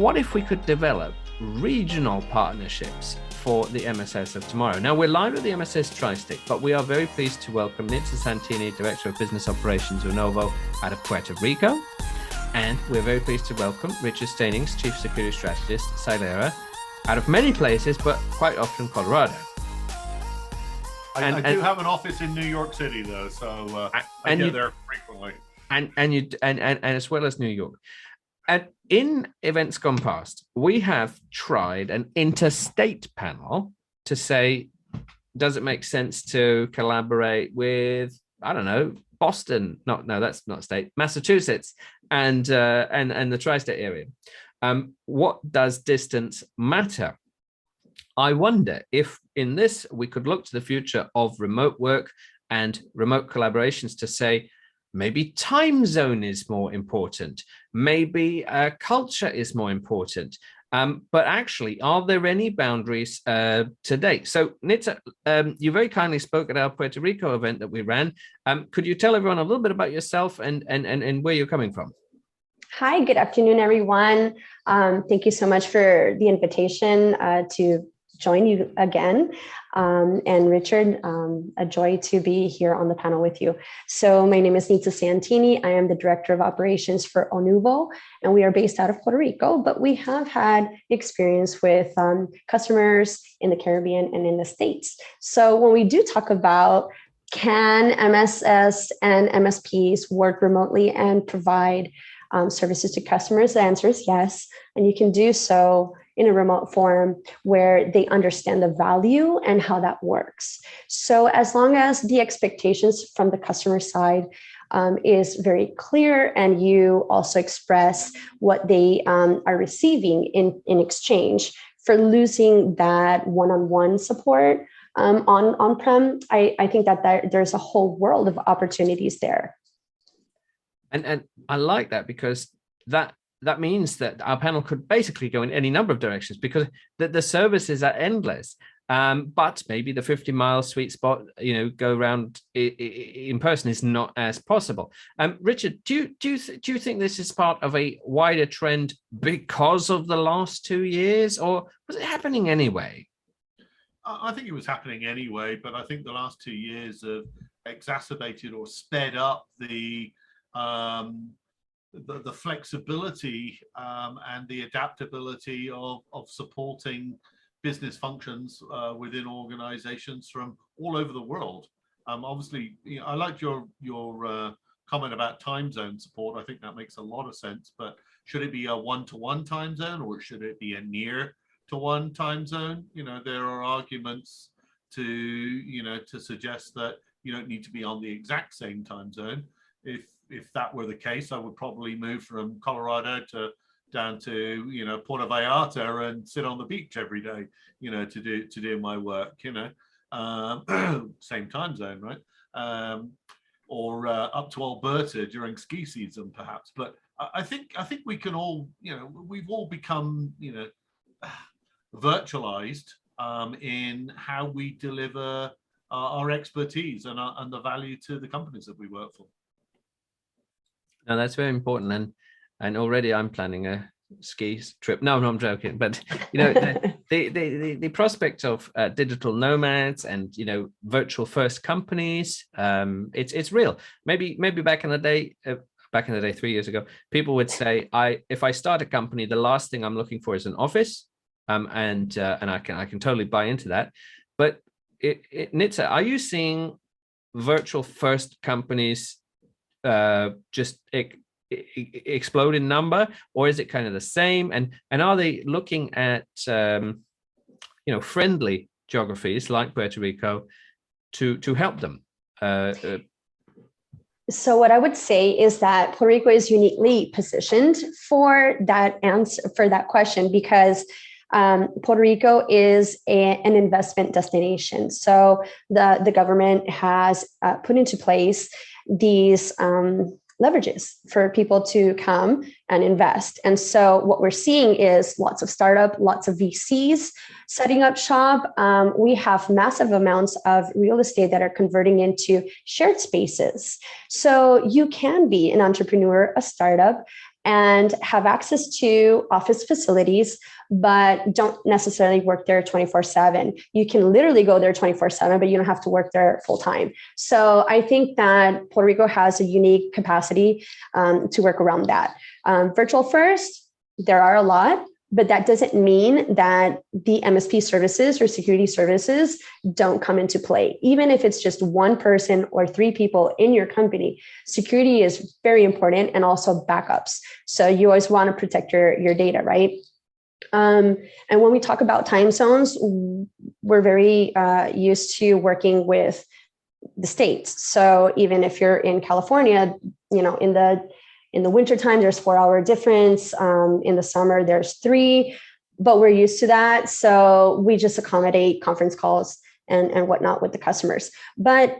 what if we could develop regional partnerships for the MSS of tomorrow? Now, we're live at the MSS Tri-State, but we are very pleased to welcome Nisa Santini, Director of Business Operations Lenovo out of Puerto Rico. And we're very pleased to welcome Richard Staynings, Chief Security Strategist, Cylara, out of many places, but quite often Colorado. I do have an office in New York City, though, so I go there frequently. And as well as New York. And in events gone past, we have tried an interstate panel to say, does it make sense to collaborate with, I don't know, Boston? No, that's not state, Massachusetts, and the tri-state area. What does distance matter? I wonder if in this we could look to the future of remote work and remote collaborations to say, maybe time zone is more important. Maybe culture is more important. But actually, are there any boundaries today? So, Nitza, you very kindly spoke at our Puerto Rico event that we ran. Could you tell everyone a little bit about yourself and where you're coming from? Hi, good afternoon, everyone. Thank you so much for the invitation to join you again. And Richard, a joy to be here on the panel with you. So my name is Nisa Santini. I am the Director of Operations for Onuvo, and we are based out of Puerto Rico, but we have had experience with customers in the Caribbean and in the States. So when we do talk about can MSS and MSPs work remotely and provide services to customers, the answer is yes. And you can do so in a remote form where they understand the value and how that works. So as long as the expectations from the customer side is very clear and you also express what they are receiving in exchange for losing that one-on-one support on-prem, I think that there's a whole world of opportunities there. And I like that because that means that our panel could basically go in any number of directions because the services are endless. But maybe the 50-mile sweet spot, go around in person is not as possible. Richard, do you think this is part of a wider trend because of the last 2 years, or was it happening anyway? I think it was happening anyway, but I think the last 2 years have exacerbated or sped up the flexibility and the adaptability of supporting business functions within organizations from all over the world. Obviously, I liked your comment about time zone support. I think that makes a lot of sense, but should it be a one-to-one time zone or should it be a near-to-one time zone? There are arguments to suggest that you don't need to be on the exact same time zone. If that were the case, I would probably move from Colorado down to Puerto Vallarta and sit on the beach every day, to do my work. Same time zone, right? Or up to Alberta during ski season, perhaps. But I think we can all, we've all become virtualized in how we deliver our expertise and the value to the companies that we work for. No, that's very important, and already I'm planning a ski trip. No, I'm joking. But the prospect of digital nomads and virtual first companies, it's real. Maybe back in the day, 3 years ago, people would say, if I start a company, the last thing I'm looking for is an office, and I can totally buy into that. But Nitza, are you seeing virtual first companies just explode in number, or is it kind of the same? And are they looking at friendly geographies like Puerto Rico to help them? So what I would say is that Puerto Rico is uniquely positioned for that answer, for that question, because Puerto Rico is an investment destination. So the government has put into place these leverages for people to come and invest. And so what we're seeing is lots of startup, lots of VCs setting up shop. We have massive amounts of real estate that are converting into shared spaces. So you can be an entrepreneur, a startup, and have access to office facilities, but don't necessarily work there 24/7. You can literally go there 24/7, but you don't have to work there full time. So I think that Puerto Rico has a unique capacity to work around that. Virtual first, there are a lot, but that doesn't mean that the MSP services or security services don't come into play. Even if it's just one person or three people in your company, security is very important, and also backups. So you always want to protect your data, right? And when we talk about time zones, we're very used to working with the states. So even if you're in California, in the wintertime, there's 4-hour difference. In the summer, there's 3, but we're used to that. So we just accommodate conference calls and whatnot with the customers. But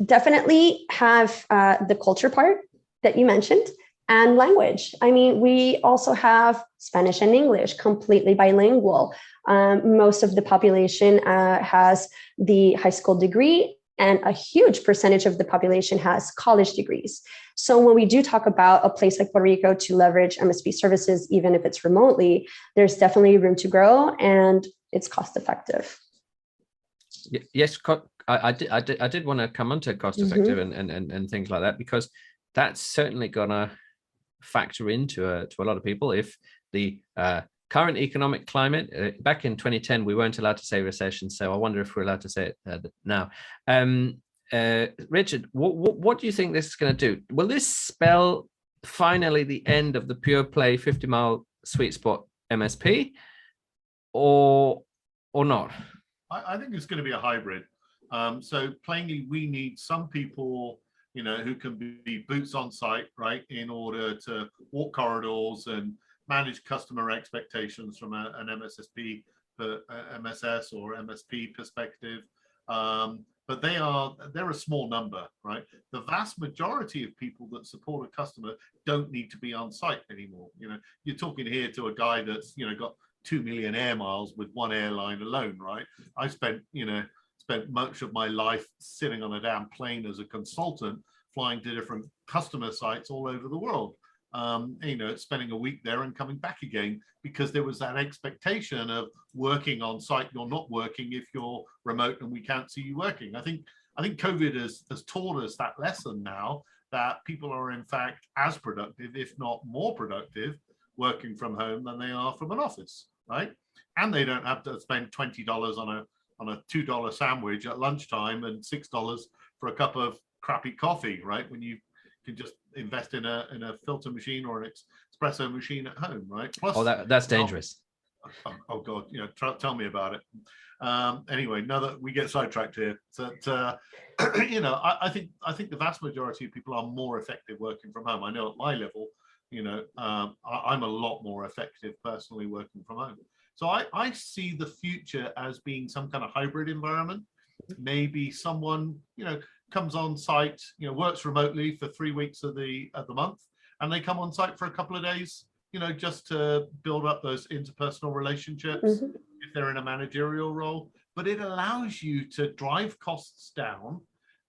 definitely have the culture part that you mentioned, and language. I mean, we also have Spanish and English, completely bilingual. Most of the population has the high school degree, and a huge percentage of the population has college degrees. So when we do talk about a place like Puerto Rico to leverage MSP services, even if it's remotely, there's definitely room to grow, and it's cost effective. Yes, I did want to come onto cost effective and things like that, because that's certainly gonna factor into to a lot of people. If the current economic climate, back in 2010, we weren't allowed to say recession, so I wonder if we're allowed to say it now. Richard, what do you think this is going to do? Will this spell finally the end of the pure play 50-mile sweet spot MSP, or not? I think it's going to be a hybrid. So plainly, we need some people, who can be boots on site, right, in order to walk corridors and manage customer expectations from an MSS or MSP perspective. But they're a small number, right? The vast majority of people that support a customer don't need to be on site anymore. You're talking here to a guy that's, got 2 million air miles with one airline alone, right? I spent much of my life sitting on a damn plane as a consultant, flying to different customer sites all over the world. Spending a week there and coming back again, because there was that expectation of working on site. You're not working if you're remote and we can't see you working. I think COVID has taught us that lesson now, that people are in fact as productive, if not more productive, working from home than they are from an office, right? And they don't have to spend $20 on a $2 sandwich at lunchtime and $6 for a cup of crappy coffee, right? When you can just invest in a filter machine or an espresso machine at home, right? Plus, that's dangerous. Oh God, tell me about it. Anyway, now that we get sidetracked here, I think the vast majority of people are more effective working from home. I know at my level, I'm a lot more effective personally working from home. So I see the future as being some kind of hybrid environment. Maybe someone, comes on site, works remotely for 3 weeks of the month, and they come on site for a couple of days, just to build up those interpersonal relationships if they're in a managerial role. But it allows you to drive costs down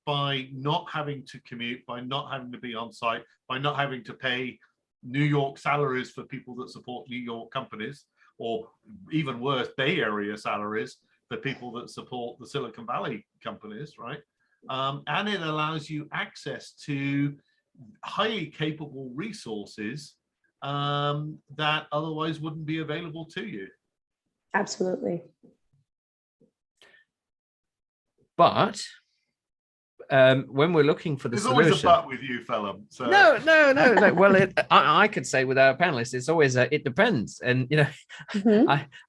by not having to commute, by not having to be on site, by not having to pay New York salaries for people that support New York companies, or even worse, Bay Area salaries for people that support the Silicon Valley companies, right? And it allows you access to highly capable resources that otherwise wouldn't be available to you. Absolutely. But when we're looking for the There's solution, always a but with you, fella. So. No. Well, I could say with our panelists, it's always it depends, and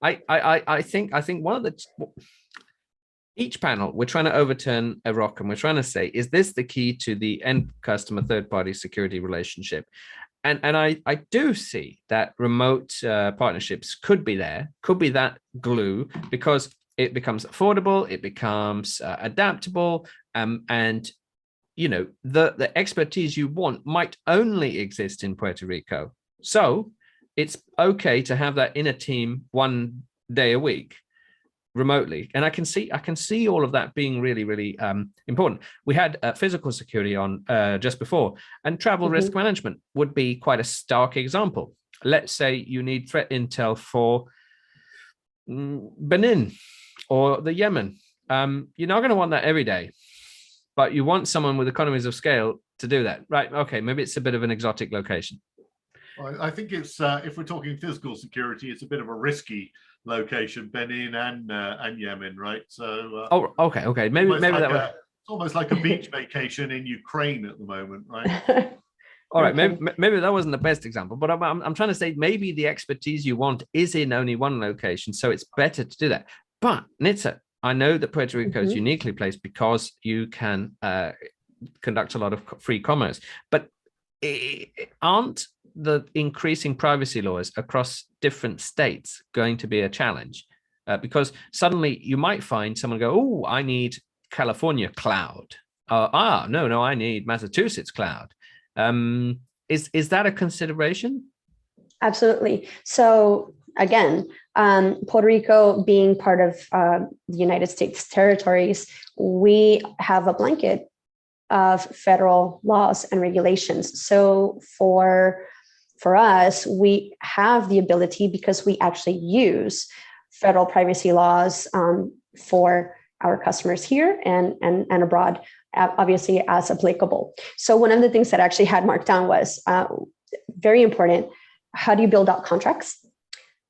I think one of the each panel we're trying to overturn a rock, and we're trying to say, is this the key to the end customer third party security relationship? And I do see that remote partnerships could be that glue, because it becomes affordable, it becomes adaptable, and the expertise you want might only exist in Puerto Rico. So it's okay to have that in a team 1 day a week. remotely, and I can see all of that being really, really important. We had physical security on just before, and travel risk management would be quite a stark example. Let's say you need threat intel for Benin or the Yemen. You're not going to want that every day, but you want someone with economies of scale to do that, right? Okay, maybe it's a bit of an exotic location. Well, I think it's if we're talking physical security, it's a bit of a risky location, Benin and Yemen, right? So okay, maybe like that it's almost like a beach vacation in Ukraine at the moment, right? All right, maybe that wasn't the best example, but I'm trying to say maybe the expertise you want is in only one location, so it's better to do that. But Nitza, I know that Puerto Rico is uniquely placed because you can conduct a lot of free commerce, but aren't the increasing privacy laws across different states going to be a challenge? Because suddenly you might find someone go, oh, I need California cloud. No, I need Massachusetts cloud. Is that a consideration? Absolutely. So again, Puerto Rico being part of the United States territories, we have a blanket of federal laws and regulations. So for us, we have the ability, because we actually use federal privacy laws for our customers here and abroad, obviously as applicable. So one of the things that I actually had marked down was very important. How do you build out contracts?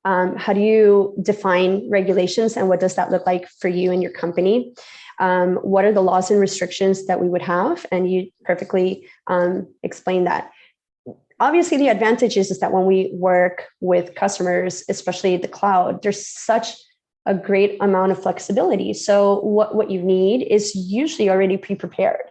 How do you define regulations, and what does that look like for you and your company? What are the laws and restrictions that we would have? And you perfectly explained that. Obviously, the advantage is that when we work with customers, especially the cloud, there's such a great amount of flexibility. So what you need is usually already pre-prepared.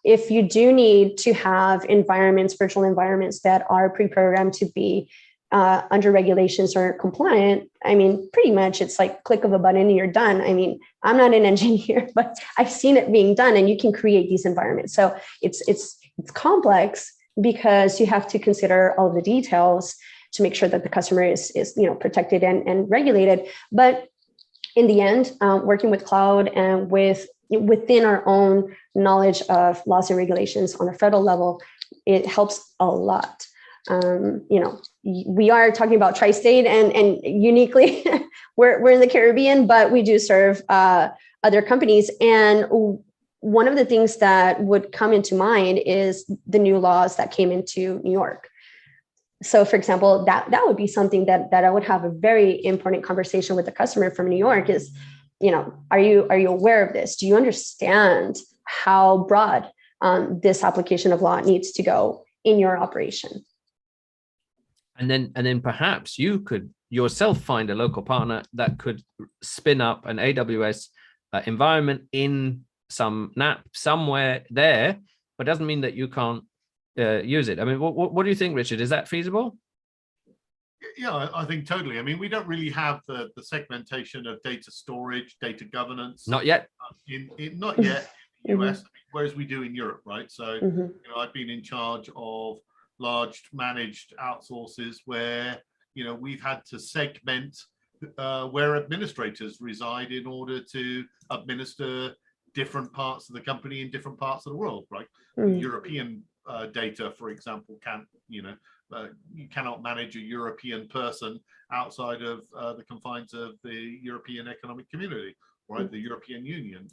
If you do need to have environments, virtual environments that are pre-programmed to be under regulations or compliant, I mean, pretty much it's like click of a button and you're done. I mean, I'm not an engineer, but I've seen it being done, and you can create these environments. So it's complex because you have to consider all the details to make sure that the customer is protected and regulated. But in the end, working with cloud and within our own knowledge of laws and regulations on a federal level, it helps a lot. We are talking about tri-state and uniquely we're in the Caribbean, but we do serve other companies. And one of the things that would come into mind is the new laws that came into New York. So for example, that would be something that I would have a very important conversation with the customer from New York is, are you aware of this? Do you understand how broad this application of law needs to go in your operation? And then perhaps you could yourself find a local partner that could spin up an AWS environment in some NAP somewhere there, but doesn't mean that you can't use it. I mean, what do you think, Richard? Is that feasible? Yeah, I think totally. I mean, we don't really have the segmentation of data storage, data governance. Not yet. Not yet in the US, whereas we do in Europe, right? So, I've been in charge of large managed outsources where, we've had to segment where administrators reside in order to administer different parts of the company in different parts of the world, right? European data, for example, you cannot manage a European person outside of the confines of the European Economic Community, right? The European Union.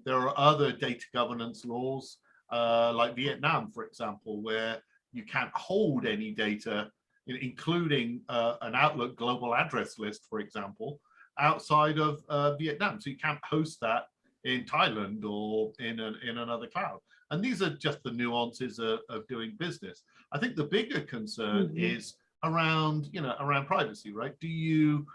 There are other data governance laws like Vietnam, for example, where you can't hold any data, including an Outlook global address list, for example, outside of Vietnam. So you can't host that in Thailand or in another cloud. And these are just the nuances of doing business. I think the bigger concern is around privacy, right? Do you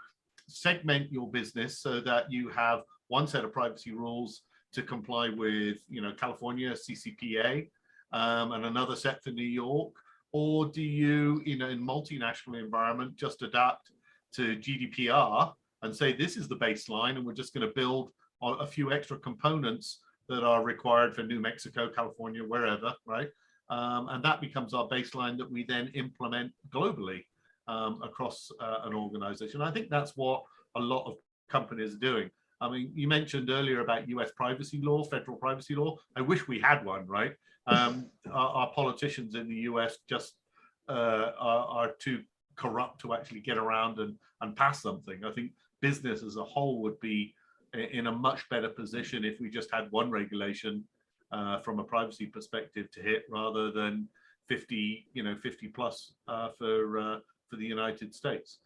segment your business so that you have one set of privacy rules to comply with, California CCPA and another set for New York? Or do you, in multinational environment, just adapt to GDPR and say, this is the baseline, and we're just going to build a few extra components that are required for New Mexico, California, wherever, right? And that becomes our baseline that we then implement globally across an organization. I think that's what a lot of companies are doing. I mean, you mentioned earlier about US privacy law, federal privacy law. I wish we had one, right? Our politicians in the US just are too corrupt to actually get around and pass something. I think business as a whole would be in a much better position if we just had one regulation from a privacy perspective to hit, rather than 50 plus for the United States.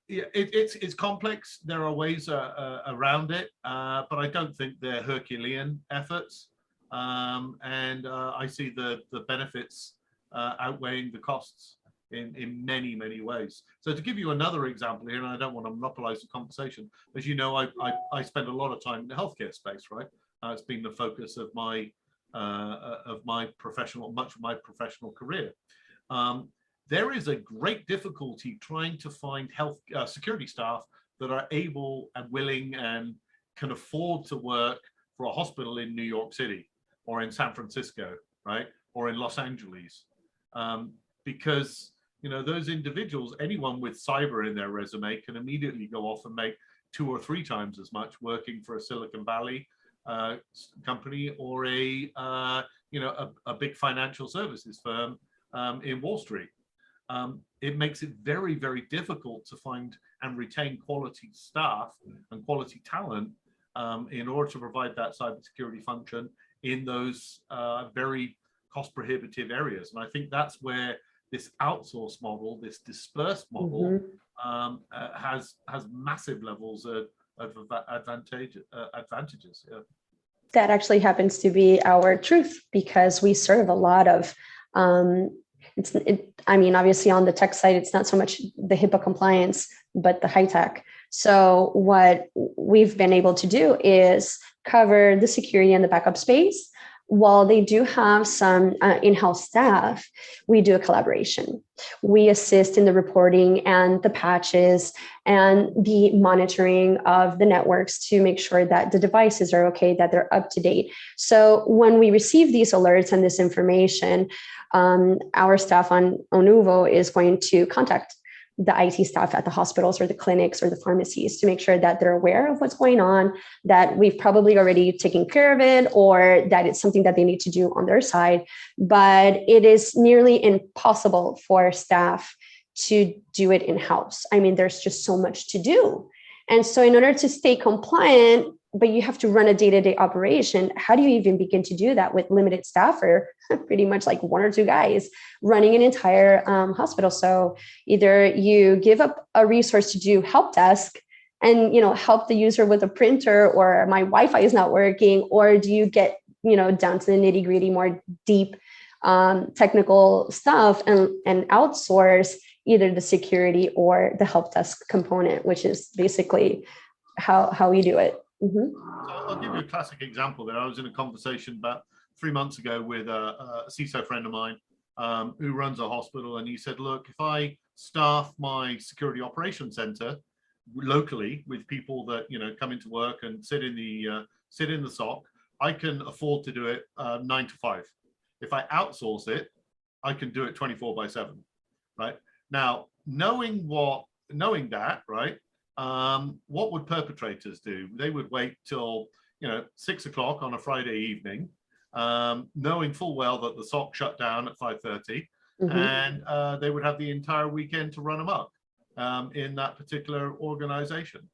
Yeah, it's complex. There are ways around it, but I don't think they're Herculean efforts. And I see the benefits outweighing the costs in many, many ways. So to give you another example here, and I don't want to monopolize the conversation, as you know, I spend a lot of time in the healthcare space, right? It's been the focus of much of my professional career. There is a great difficulty trying to find health security staff that are able and willing and can afford to work for a hospital in New York City or in San Francisco, right? Or in Los Angeles. Because, you know, those individuals, anyone with cyber in their resume can immediately go off and make 2 or 3 times as much working for a Silicon Valley company or a big financial services firm in Wall Street. It makes it very, very difficult to find and retain quality staff and quality talent in order to provide that cybersecurity function in those very cost prohibitive areas. And I think that's where this outsource model, this dispersed model, has massive levels of advantages. Yeah. That actually happens to be our truth, because we serve a lot of I mean, obviously on the tech side, it's not so much the HIPAA compliance, but the high tech. So what we've been able to do is cover the security and the backup space. While they do have some in-house staff, we do a collaboration. We assist in the reporting and the patches and the monitoring of the networks to make sure that the devices are okay, that they're up to date. So when we receive these alerts and this information, our staff on Onuvo is going to contact the IT staff at the hospitals or the clinics or the pharmacies to make sure that they're aware of what's going on, that we've probably already taken care of it, or that it's something that they need to do on their side. But it is nearly impossible for staff to do it in-house. I mean, there's just so much to do. And so in order to stay compliant, but you have to run a day-to-day operation, how do you even begin to do that with limited staff, or pretty much like 1 or 2 guys running an entire hospital? So either you give up a resource to do help desk and, you know, help the user with a printer, or my Wi-Fi is not working, or do you get, you know, down to the nitty-gritty, more deep technical stuff and outsource either the security or the help desk component, which is basically how we do it. So I'll give you a classic example there. I was in a conversation about 3 months ago with a CISO friend of mine who runs a hospital, and he said, look, if I staff my security operations center locally with people that, you know, come into work and sit in the SOC, I can afford to do it 9 to 5. If I outsource it, I can do it 24/7, right? Now, knowing that, right? What would perpetrators do? They would wait till, you know, 6 o'clock on a Friday evening, knowing full well that the SOC shut down at 5:30, and they would have the entire weekend to run amok in that particular organization.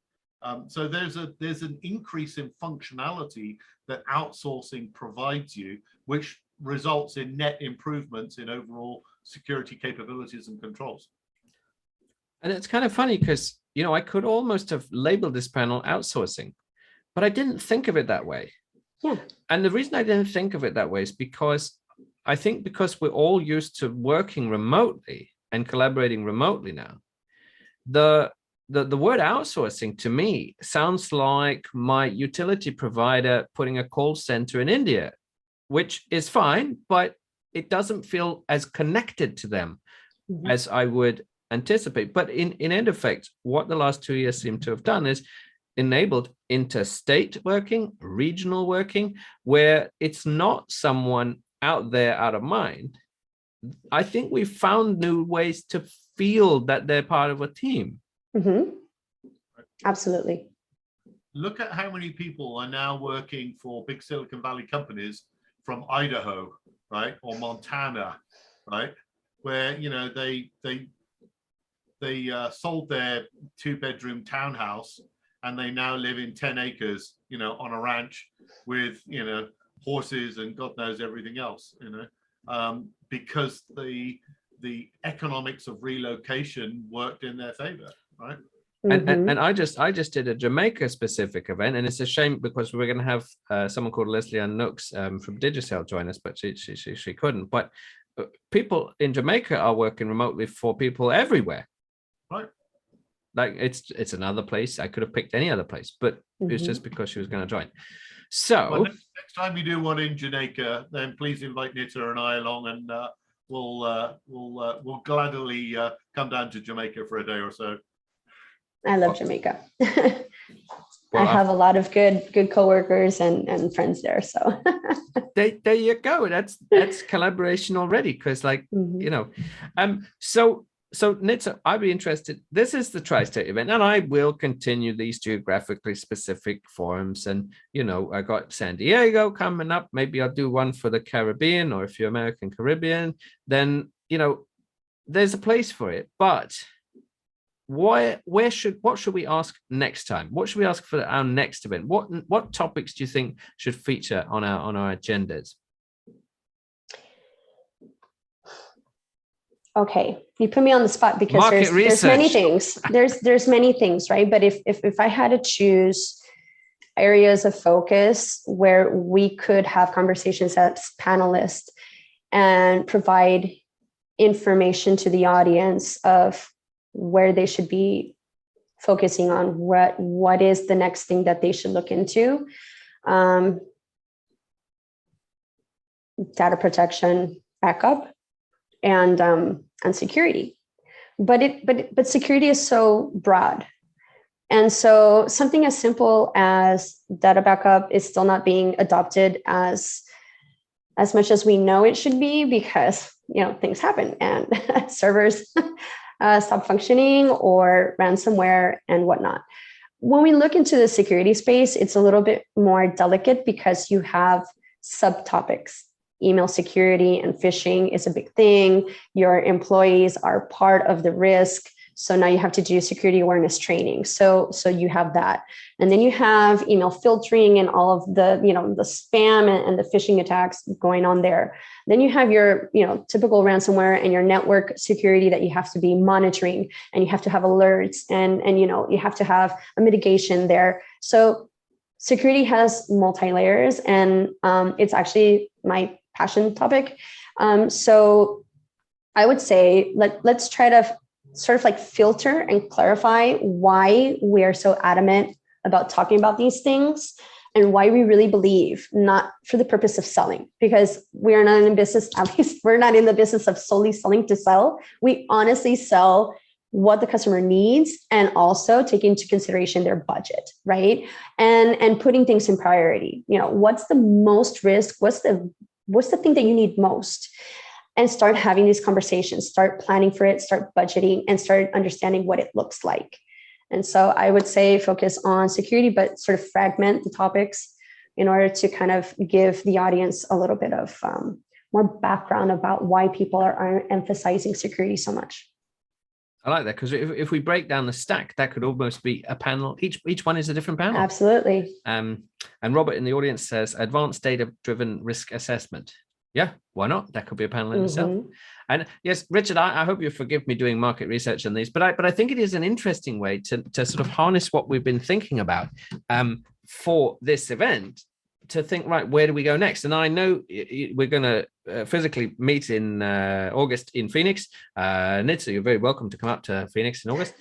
So there's an increase in functionality that outsourcing provides you, which results in net improvements in overall security capabilities and controls. And it's kind of funny because, you know, I could almost have labeled this panel outsourcing, but I didn't think of it that way. Yeah. And the reason I didn't think of it that way is because I think because we're all used to working remotely and collaborating remotely now, the word outsourcing to me sounds like my utility provider putting a call center in India, which is fine, but it doesn't feel as connected to them as I would anticipate. But in end effect, what the last 2 years seem to have done is enabled interstate working, regional working, where it's not someone out there out of mind. I think we've found new ways to feel that they're part of a team. Absolutely. Look at how many people are now working for big Silicon Valley companies from Idaho, right, or Montana, right, where they sold their 2-bedroom townhouse and they now live in 10 acres, on a ranch with horses and God knows everything else, because the economics of relocation worked in their favor, right? And I just did a Jamaica specific event, and it's a shame because we're going to have someone called Leslie Ann Nooks from Digicel join us, but she couldn't. But people in Jamaica are working remotely for people everywhere. Right. Like it's another place. I could have picked any other place, but it's just because she was going to join. So well, next time you do one in Jamaica, then please invite Nitza and I along, and we'll gladly come down to Jamaica for a day or so. I love Jamaica. Well, I have a lot of good coworkers and friends there. So there you go. That's collaboration already. Because so Nitza, I'd be interested. This is the Tri-State event, and I will continue these geographically specific forums. And I got San Diego coming up. Maybe I'll do one for the Caribbean, or if you're American Caribbean, then there's a place for it. But what should we ask next time? What should we ask for our next event? What topics do you think should feature on our agendas? Okay, you put me on the spot because there's many things. There's many things, right? But if I had to choose areas of focus where we could have conversations as panelists and provide information to the audience of where they should be focusing on, what is the next thing that they should look into, data protection, backup, and security. But security is so broad, and so something as simple as data backup is still not being adopted as much as we know it should be, because things happen and servers stop functioning or ransomware and whatnot. When we look into the security space, it's a little bit more delicate because you have subtopics. Email security and phishing is a big thing. Your employees are part of the risk. So now you have to do security awareness training. So you have that. And then you have email filtering and all of the, the spam and the phishing attacks going on there. Then you have your, typical ransomware and your network security that you have to be monitoring, and you have to have alerts and you have to have a mitigation there. So security has multi-layers, and it's actually my passion topic. So I would say let's try to sort of like filter and clarify why we are so adamant about talking about these things and why we really believe, not for the purpose of selling, because we are not in business, at least we're not in the business of solely selling to sell. We honestly sell what the customer needs and also take into consideration their budget, right? And putting things in priority. What's the most risk? What's the thing that you need most? And start having these conversations, start planning for it, start budgeting, and start understanding what it looks like. And so I would say focus on security, but sort of fragment the topics in order to kind of give the audience a little bit of more background about why people are emphasizing security so much. I like that, because if we break down the stack, that could almost be a panel. Each one is a different panel. Absolutely. And Robert in the audience says advanced data-driven risk assessment. Yeah, why not? That could be a panel in itself. And yes, Richard, I hope you forgive me doing market research on these, but I think it is an interesting way to sort of harness what we've been thinking about for this event, to think, right, where do we go next? And I know we're going to physically meet in August in Phoenix. Nitza, you're very welcome to come up to Phoenix in August.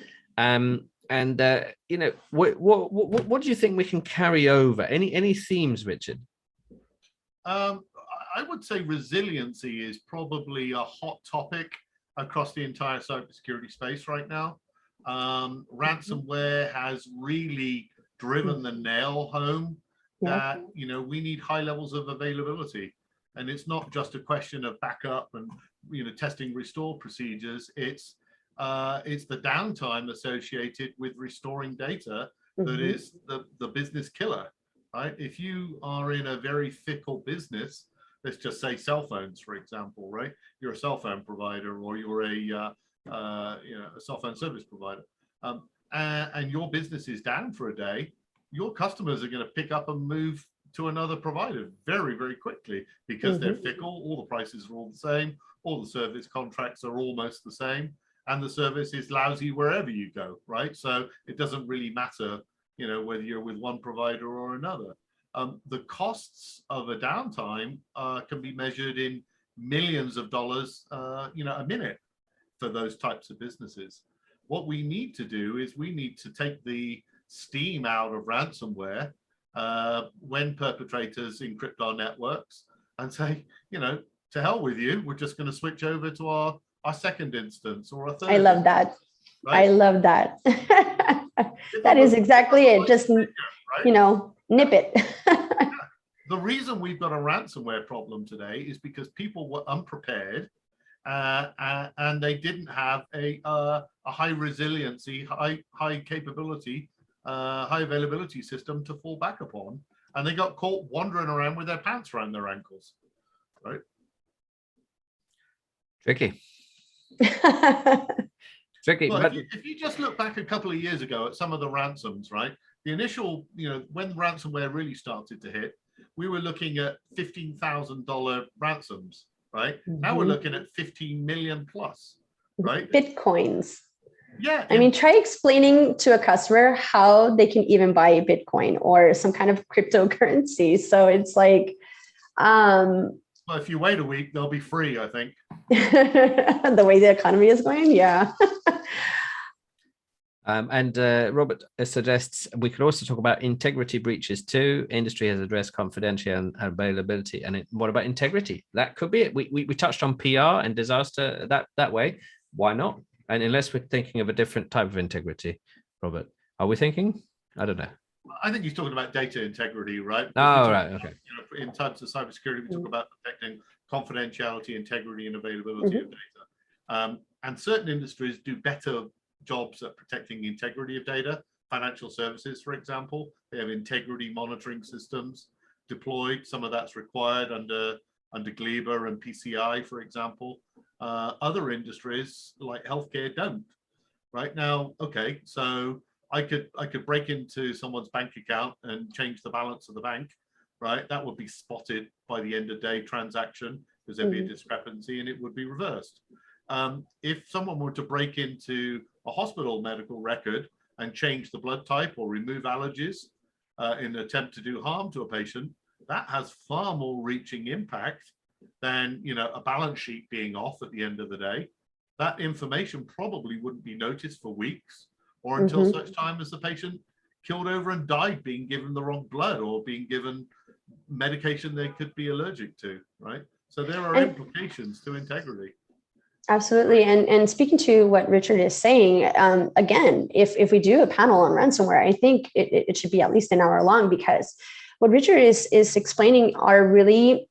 What do you think we can carry over? Any themes, Richard? I would say resiliency is probably a hot topic across the entire cybersecurity space right now. Ransomware has really driven the nail home that we need high levels of availability, and it's not just a question of backup and testing restore procedures. It's it's the downtime associated with restoring data that Mhm. is the business killer, right? If you are in a very fickle business, let's just say cell phones, for example, right? You're a cell phone provider, or you're a a cell phone service provider, and your business is down for a day, your customers are going to pick up and move to another provider very, very quickly, because they're fickle. All the prices are all the same. All the service contracts are almost the same, and the service is lousy wherever you go, right? So it doesn't really matter, whether you're with one provider or another. The costs of a downtime can be measured in millions of dollars, a minute for those types of businesses. What we need to do is we need to take the steam out of ransomware when perpetrators encrypt our networks, and say, to hell with you, we're just going to switch over to our second instance or a third. I love that. Right? I love that. That is exactly it. Just, right? Nip it. The reason we've got a ransomware problem today is because people were unprepared, and they didn't have a high resiliency, high capability, high availability system to fall back upon, and they got caught wandering around with their pants around their ankles, right? Tricky. Tricky. Well, But if you just look back a couple of years ago at some of the ransoms, right? The initial, when ransomware really started to hit, we were looking at $15,000 ransoms, right? Now we're looking at 15 million plus, right? Bitcoins. Yeah. I mean, try explaining to a customer how they can even buy a Bitcoin or some kind of cryptocurrency. So it's like, well, if you wait a week, they'll be free, I think. The way the economy is going, yeah. And Robert suggests we could also talk about integrity breaches too. Industry has addressed confidentiality and availability. And what about integrity? That could be it. We touched on PR and disaster that way. Why not? And unless we're thinking of a different type of integrity, Robert, are we thinking? I don't know. I think he's talking about data integrity, right? Oh, right. Okay. In terms of cybersecurity, we talk about protecting confidentiality, integrity, and availability of data. And certain industries do better jobs at protecting the integrity of data. Financial services, for example, they have integrity monitoring systems deployed. Some of that's required under GLIBA and PCI, for example. Other industries like healthcare don't. Right now, okay, so I could break into someone's bank account and change the balance of the bank, right? That would be spotted by the end of day transaction, because there'd be a discrepancy, and it would be reversed. If someone were to break into a hospital medical record and change the blood type or remove allergies in an attempt to do harm to a patient, that has far more reaching impact than a balance sheet being off at the end of the day. That information probably wouldn't be noticed for weeks, or until such time as the patient killed over and died being given the wrong blood or being given medication they could be allergic to, right? So there are implications to integrity. Absolutely. And speaking to what Richard is saying, again, if we do a panel on ransomware, I think it should be at least an hour long, because what Richard is explaining are really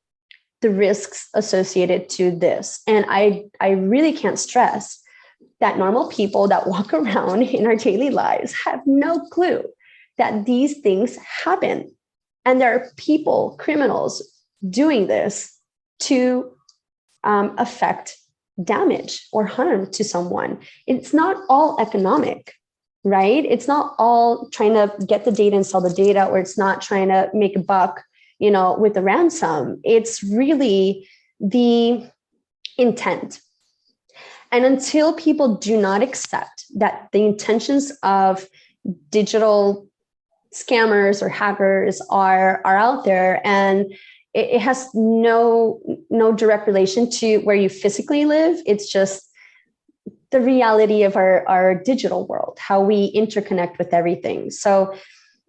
the risks associated to this. And I really can't stress that normal people that walk around in our daily lives have no clue that these things happen. And there are people, criminals, doing this to affect damage or harm to someone. It's not all economic, right? It's not all trying to get the data and sell the data, or it's not trying to make a buck, with the ransom. It's really the intent. And until people do not accept that the intentions of digital scammers or hackers are out there, and it has no direct relation to where you physically live. It's just the reality of our digital world, how we interconnect with everything. So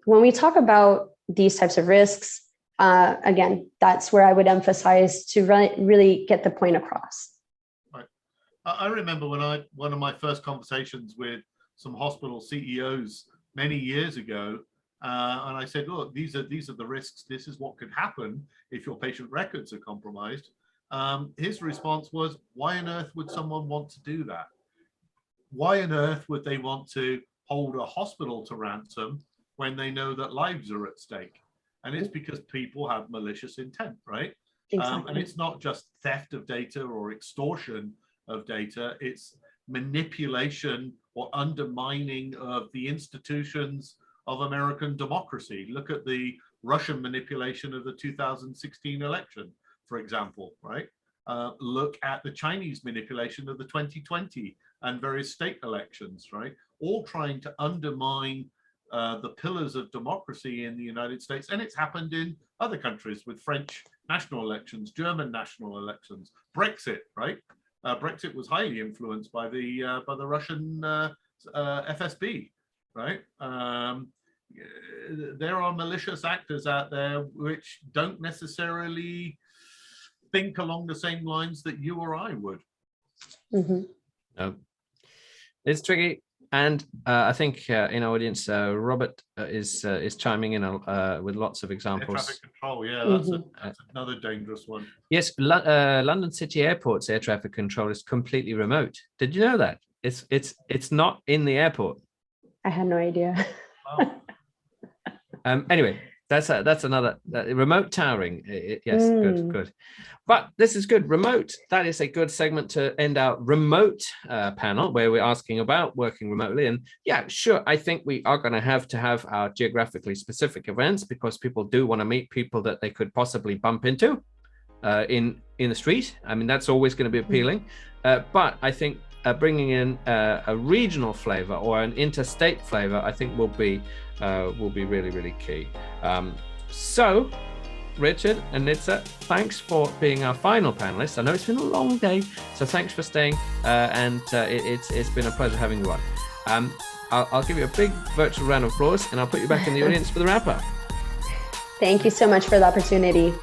when we talk about these types of risks, again, that's where I would emphasize to really get the point across. Right. I remember when one of my first conversations with some hospital CEOs many years ago, and I said, look, these are the risks. This is what could happen if your patient records are compromised. His response was, why on earth would someone want to do that? why on earth would they want to hold a hospital to ransom when they know that lives are at stake? And it's because people have malicious intent, right? Exactly. And it's not just theft of data or extortion of data, it's manipulation or undermining of the institutions of American democracy. Look at the Russian manipulation of the 2016 election, for example, right? Look at the Chinese manipulation of the 2020 and various state elections, right? All trying to undermine the pillars of democracy in the United States. And it's happened in other countries with French national elections, German national elections, Brexit, right? Brexit was highly influenced by the Russian FSB, right? There are malicious actors out there which don't necessarily think along the same lines that you or I would. Mm-hmm. No, it's tricky. And I think in our audience, Robert is chiming in with lots of examples. Air traffic control, yeah, that's another dangerous one. Yes, London City Airport's air traffic control is completely remote. Did you know that? It's not in the airport. I had no idea. Wow. Anyway, that's another remote towering. Yes, good. But this is good. Remote, that is a good segment to end our remote panel where we're asking about working remotely. And yeah, sure, I think we are going to have our geographically specific events because people do want to meet people that they could possibly bump into in the street. I mean, that's always going to be appealing. But I think bringing in a regional flavor or an interstate flavor, I think will be really, really key. So, Richard and Nitza, thanks for being our final panelists. I know it's been a long day, so thanks for staying, and it's been a pleasure having you on. I'll give you a big virtual round of applause, and I'll put you back in the audience for the wrap-up. Thank you so much for the opportunity.